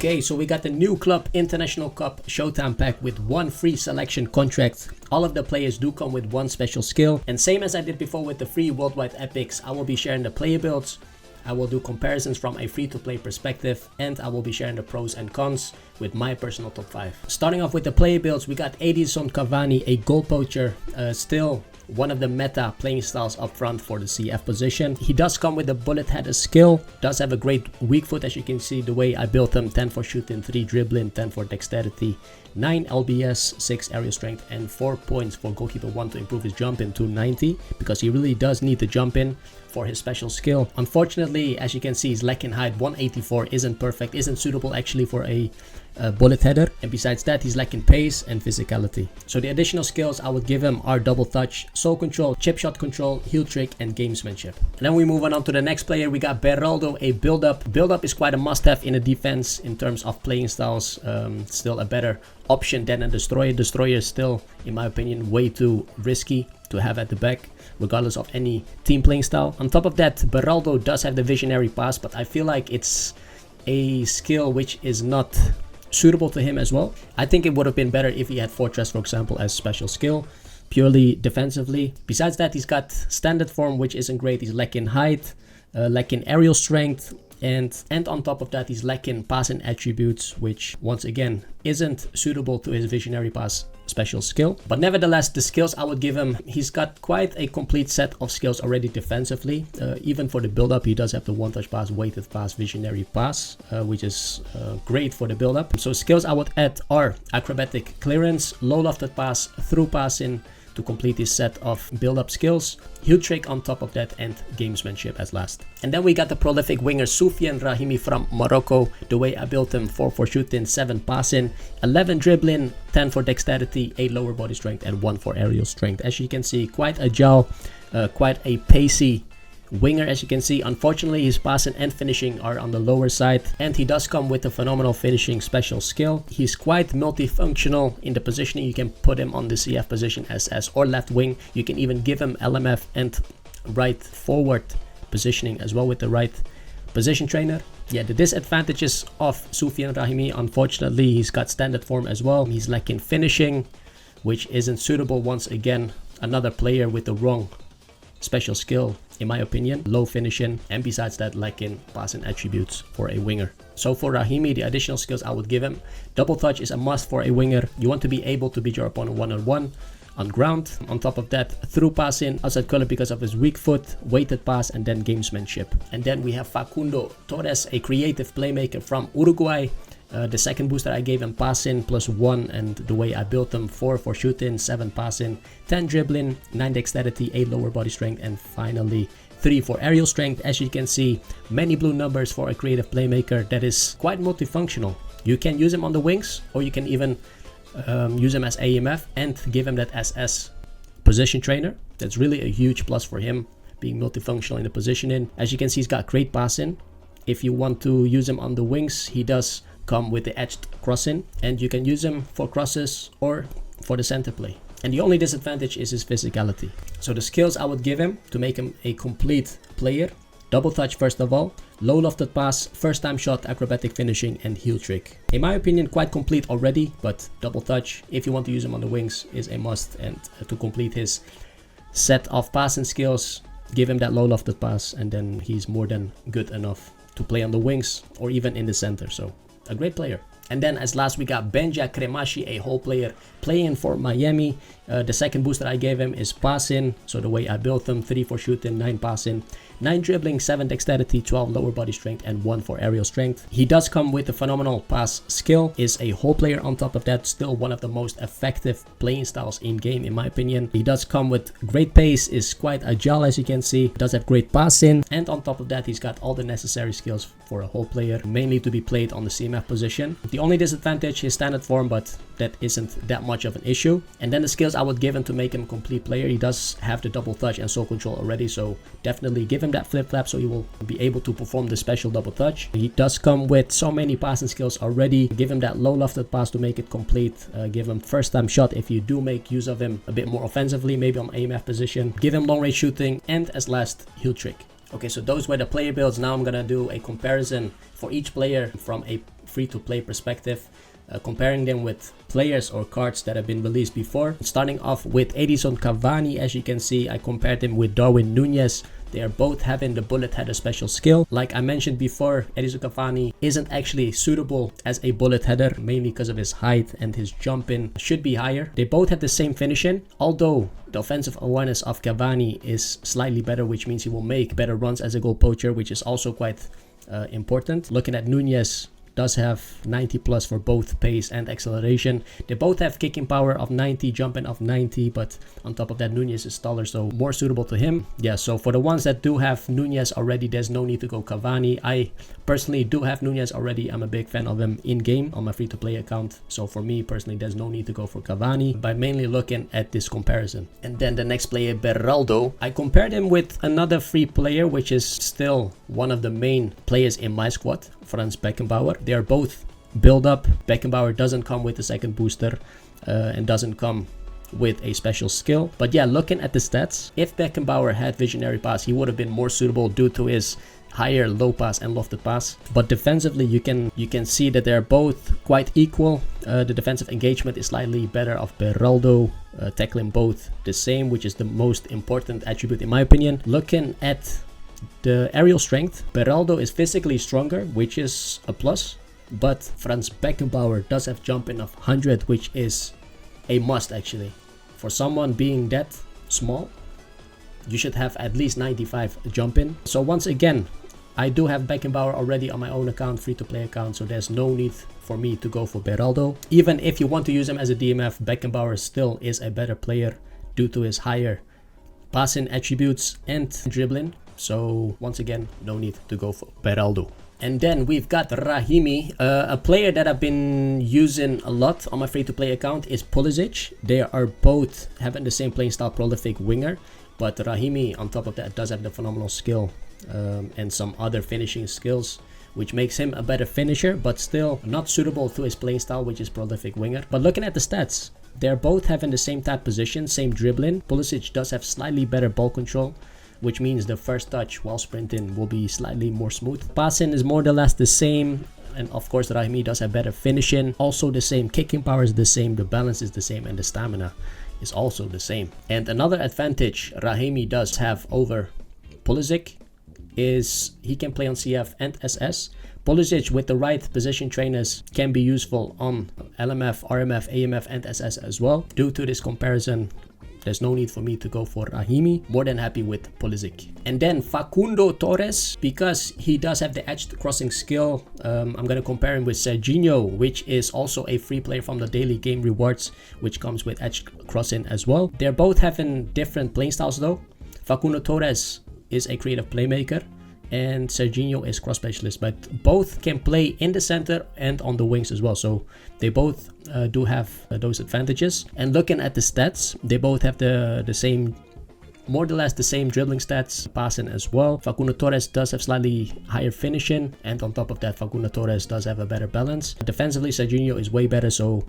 Okay, so we got the new club International Cup Showtime pack with one free selection contract. All of the players do come with one special skill. And same as I did before with the free worldwide epics, I will be sharing the player builds. I will do comparisons from a free-to-play perspective, and I will be sharing the pros and cons with my personal top 5. Starting off with the player builds, we got Edinson Cavani, a goal poacher, still one of the meta playing styles up front for the CF position. He does come with a bullet header skill, does have a great weak foot, as you can see the way I built him. 10 for shooting, 3 dribbling, 10 for dexterity, 9 LBS, 6 aerial strength, and 4 points for goalkeeper 1 to improve his jump in to 90, because he really does need to jump in for his special skill. Unfortunately, as you can see, his leg in height 184 isn't perfect, isn't suitable actually for a bullet header, and besides that he's lacking pace and physicality. So the additional skills I would give him are double touch, soul control, chip shot control, heel trick, and gamesmanship. And then we move on to the next player. We got Beraldo, a build up. Build up is quite a must have in a defense in terms of playing styles. Still a better option than a destroyer. Destroyer is still, in my opinion, way too risky to have at the back, regardless of any team playing style. On top of that, Beraldo does have the visionary pass, but I feel like it's a skill which is not suitable to him as well. I think it would have been better if he had Fortress, for example, as special skill, purely defensively. Besides that, he's got standard form, which isn't great. He's lacking height, lacking aerial strength, and on top of that, he's lacking passing attributes, which once again isn't suitable to his visionary pass special skill. But nevertheless, the skills I would give him, he's got quite a complete set of skills already defensively. Even for the build-up, he does have the one-touch pass, weighted pass, visionary pass, which is great for the build-up. So skills I would add are acrobatic clearance, low lofted pass, through passing, to complete this set of build-up skills, heel trick on top of that, and gamesmanship as last. And then we got the prolific winger Soufiane Rahimi from Morocco. The way I built him: 4 for shooting, 7 passing, 11 dribbling, 10 for dexterity, 8 lower body strength, and 1 for aerial strength. As you can see, quite agile, quite a pacey winger. As you can see, unfortunately his passing and finishing are on the lower side, and he does come with a phenomenal finishing special skill. He's quite multifunctional in the positioning. You can put him on the CF position as or left wing. You can even give him LMF and right forward positioning as well with the right position trainer. Yeah, the disadvantages of Soufiane Rahimi, unfortunately he's got standard form as well. He's lacking finishing, which isn't suitable. Once again, another player with the wrong special skill, in my opinion. Low finishing, and besides that, lacking passing attributes for a winger. So for Rahimi, the additional skills I would give him: double touch is a must for a winger. You want to be able to beat your opponent one-on-one on ground. On top of that, through passing, outside color because of his weak foot, weighted pass, and then gamesmanship. And then we have Facundo Torres, a creative playmaker from Uruguay. The second booster I gave him passing +1, and the way I built him: 4 for shooting, 7 passing, 10 dribbling, 9 dexterity, 8 lower body strength, and finally 3 for aerial strength. As you can see, many blue numbers for a creative playmaker that is quite multifunctional. You can use him on the wings, or you can even use him as AMF and give him that SS position trainer. That's really a huge plus for him, being multifunctional in the positioning. As you can see, he's got great passing. If you want to use him on the wings, he does come with the edged crossing, and you can use him for crosses or for the center play. And the only disadvantage is his physicality. So the skills I would give him to make him a complete player: double touch first of all, low lofted pass, first time shot, acrobatic finishing, and heel trick. In my opinion, quite complete already, but double touch, if you want to use him on the wings, is a must. And to complete his set of passing skills, give him that low lofted pass, and then he's more than good enough to play on the wings or even in the center. So a great player. And then as last, we got Benja Cremaschi, a whole player playing for Miami. The second booster I gave him is passing. So the way I built him: 3 for shooting, 9 passing, 9 dribbling, 7 dexterity, 12 lower body strength, and 1 for aerial strength. He does come with a phenomenal pass skill, is a whole player on top of that, still one of the most effective playing styles in game in my opinion. He does come with great pace, is quite agile as you can see, does have great passing, and on top of that he's got all the necessary skills for a whole player, mainly to be played on the CMF position. The only disadvantage is standard form, but that isn't that much of an issue. And then the skills I would give him to make him a complete player: he does have the double touch and soul control already, so definitely give him that flip flap so he will be able to perform the special double touch. He does come with so many passing skills already. Give him that low lofted pass to make it complete. Give him first time shot if you do make use of him a bit more offensively, maybe on AMF position. Give him long range shooting, and as last, heel trick. Okay, so those were the player builds. Now I'm gonna do a comparison for each player from a free-to-play perspective, comparing them with players or cards that have been released before. Starting off with Edinson Cavani, as you can see, I compared them with Darwin Nunez. They are both having the bullet header special skill. Like I mentioned before, Edinson Cavani isn't actually suitable as a bullet header, mainly because of his height, and his jumping should be higher. They both have the same finishing, although the offensive awareness of Cavani is slightly better, which means he will make better runs as a goal poacher, which is also quite important. Looking at Nunez, does have 90 plus for both pace and acceleration. They both have kicking power of 90, jumping of 90, but on top of that, Nunez is taller, so more suitable to him. Yeah, so for the ones that do have Nunez already, there's no need to go Cavani. I personally do have Nunez already. I'm a big fan of him in-game on my free-to-play account. So for me personally, there's no need to go for Cavani, by mainly looking at this comparison. And then the next player, Beraldo, I compared him with another free player, which is still one of the main players in my squad, Franz Beckenbauer. They are both build up. Beckenbauer doesn't come with a second booster and doesn't come with a special skill. But yeah, looking at the stats, if Beckenbauer had visionary pass, he would have been more suitable due to his higher low pass and lofted pass. But defensively, you can see that they're both quite equal. The defensive engagement is slightly better of Beraldo, tackling both the same, which is the most important attribute in my opinion. Looking at the aerial strength, Beraldo is physically stronger, which is a plus, but Franz Beckenbauer does have jumping of 100, which is a must actually. For someone being that small, you should have at least 95 jumping. So once again, I do have Beckenbauer already on my own account, free-to-play account, so there's no need for me to go for Beraldo. Even if you want to use him as a DMF, Beckenbauer still is a better player due to his higher passing attributes and dribbling. So once again, no need to go for Beraldo. And then we've got Rahimi, a player that I've been using a lot on my free-to-play account is Pulisic. They are both having the same playing style, prolific winger, but Rahimi on top of that does have the phenomenal skill and some other finishing skills, which makes him a better finisher, but still not suitable to his playing style, which is prolific winger. But looking at the stats, they're both having the same type position, same dribbling. Pulisic does have slightly better ball control, which means the first touch while sprinting will be slightly more smooth. Passing is more or less the same, and of course Rahimi does have better finishing, also the same. Kicking power is the same, the balance is the same, and the stamina is also the same. And another advantage Rahimi does have over Pulisic is he can play on CF and SS. Pulisic with the right position trainers can be useful on LMF, RMF, AMF and SS as well. Due to this comparison, there's no need for me to go for Rahimi. More than happy with Pulisic. And then Facundo Torres, because he does have the edge crossing skill, I'm going to compare him with Serginho, which is also a free player from the daily game rewards, which comes with edge crossing as well. They're both having different playing styles though. Facundo Torres is a creative playmaker and Serginho is cross specialist, but both can play in the center and on the wings as well. So they both do have those advantages. And looking at the stats, they both have the same, more or less the same dribbling stats, passing as well. Facundo Torres does have slightly higher finishing, and on top of that, Facundo Torres does have a better balance. Defensively, Serginho is way better, so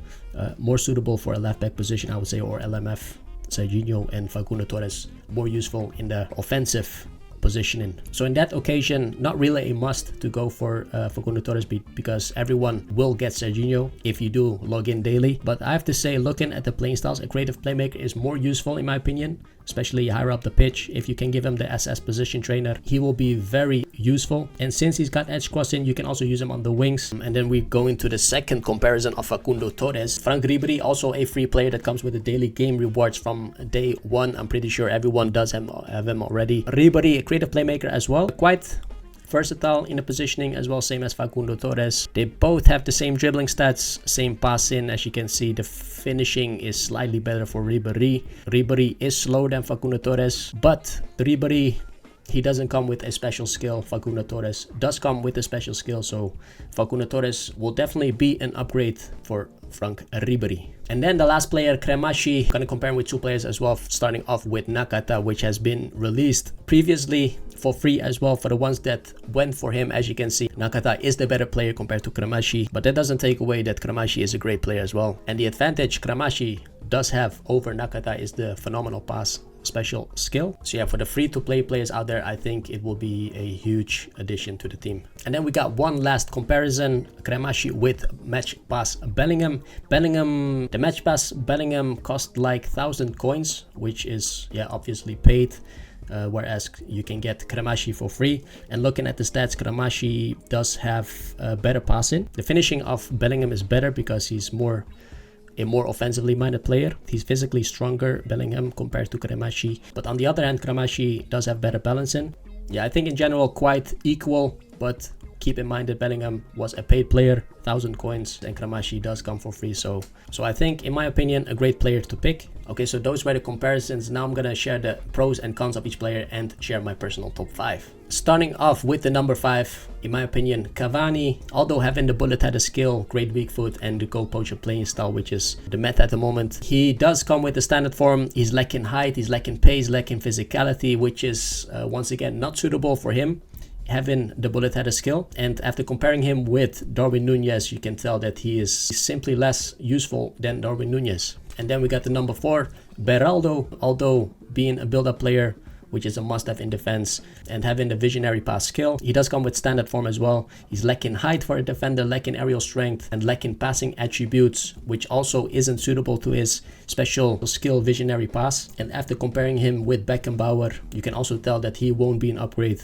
more suitable for a left back position, I would say, or LMF. Serginho and Facundo Torres more useful in the offensive positioning. So in that occasion, not really a must to go for Facundo Torres because everyone will get Serginho if you do log in daily. But I have to say, looking at the playing styles, a creative playmaker is more useful in my opinion, especially higher up the pitch. If you can give him the SS position trainer, he will be very useful. And since he's got edge crossing, you can also use him on the wings. And then we go into the second comparison of Facundo Torres. Frank Ribery, also a free player that comes with the daily game rewards from day one. I'm pretty sure everyone does have him already. Ribery, a creative playmaker as well, quite versatile in the positioning as well, same as Facundo Torres. They both have the same dribbling stats, same passing. As you can see, the finishing is slightly better for Ribery. Ribery is slower than Facundo Torres, but Ribery, he doesn't come with a special skill. Facundo Torres does come with a special skill, so Facundo Torres will definitely be an upgrade for Frank Ribery. And then the last player, Cremaschi, gonna compare him with two players as well, starting off with Nakata, which has been released previously for free as well. For the ones that went for him, as you can see, Nakata is the better player compared to Cremaschi, but that doesn't take away that Cremaschi is a great player as well. And the advantage Cremaschi does have over Nakata is the phenomenal pass special skill. So yeah, for the free-to-play players out there, I think it will be a huge addition to the team. And then we got one last comparison, Cremaschi with Match Pass Bellingham. The Match Pass Bellingham cost like 1,000 coins, which is, yeah, obviously paid. Whereas you can get Cremaschi for free. And looking at the stats, Cremaschi does have better passing. The finishing of Bellingham is better because he's a more offensively minded player. He's physically stronger, Bellingham, compared to Cremaschi. But on the other hand, Cremaschi does have better balancing. Yeah, I think in general quite equal, but keep in mind that Bellingham was a paid player, 1,000 coins, and Cremaschi does come for free. So I think, in my opinion, a great player to pick. Okay, so those were the comparisons. Now I'm gonna share the pros and cons of each player and share my personal top 5. Starting off with the number 5, in my opinion, Cavani. Although having the bullet header skill, great weak foot, and the goal poacher playing style, which is the meta at the moment, he does come with the standard form. He's lacking height, he's lacking pace, lacking physicality, which is once again not suitable for him, having the bullet header skill. And after comparing him with Darwin Nunez, you can tell that he is simply less useful than Darwin Nunez. And then we got the number 4, Beraldo. Although being a build-up player, which is a must-have in defense, and having the visionary pass skill, he does come with standard form as well. He's lacking height for a defender, lacking aerial strength, and lacking passing attributes, which also isn't suitable to his special skill visionary pass. And after comparing him with Beckenbauer, you can also tell that he won't be an upgrade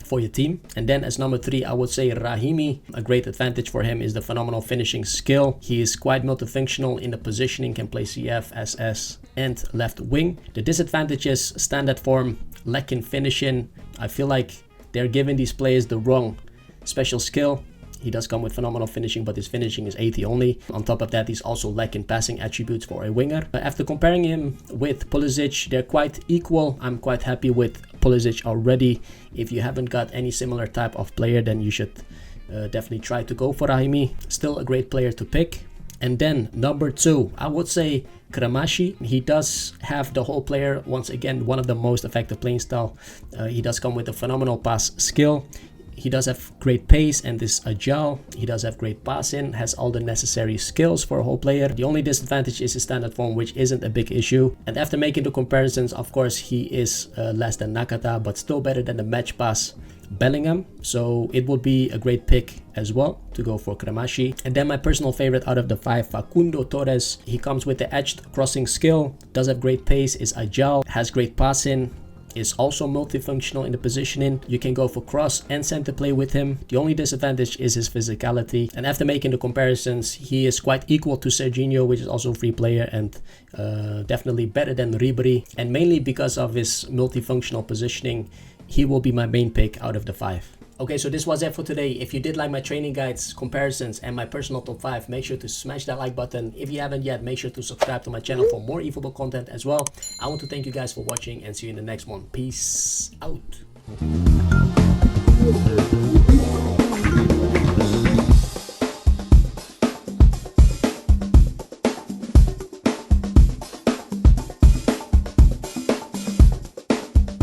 for your team. And then as number 3, I would say Rahimi. A great advantage for him is the phenomenal finishing skill. He is quite multifunctional in the positioning, can play CF, SS, and left wing. The disadvantage is standard form, lacking finishing. I feel like they're giving these players the wrong special skill. He does come with phenomenal finishing, but his finishing is 80 only. On top of that, he's also lacking passing attributes for a winger. After comparing him with Pulisic, they're quite equal. I'm quite happy with Pulisic already. If you haven't got any similar type of player, then you should definitely try to go for Rahimi. Still a great player to pick. And then number 2, I would say Cremaschi. He does have the whole player, once again, one of the most effective playing style. He does come with a phenomenal pass skill. He does have great pace and is agile. He does have great passing, has all the necessary skills for a whole player. The only disadvantage is his standard form, which isn't a big issue. And after making the comparisons, of course, he is less than Nakata, but still better than the match pass Bellingham. So it would be a great pick as well to go for Cremaschi. And then my personal favorite out of the 5, Facundo Torres. He comes with the edged crossing skill, does have great pace, is agile, has great passing, is also multifunctional in the positioning. You can go for cross and center play with him. The only disadvantage is his physicality. And after making the comparisons, he is quite equal to Serginho, which is also a free player, and definitely better than Ribery. And mainly because of his multifunctional positioning, he will be my main pick out of the 5. Okay, so this was it for today. If you did like my training guides, comparisons, and my personal top 5, make sure to smash that like button. If you haven't yet, make sure to subscribe to my channel for more eFootball content as well. I want to thank you guys for watching and see you in the next one. Peace out.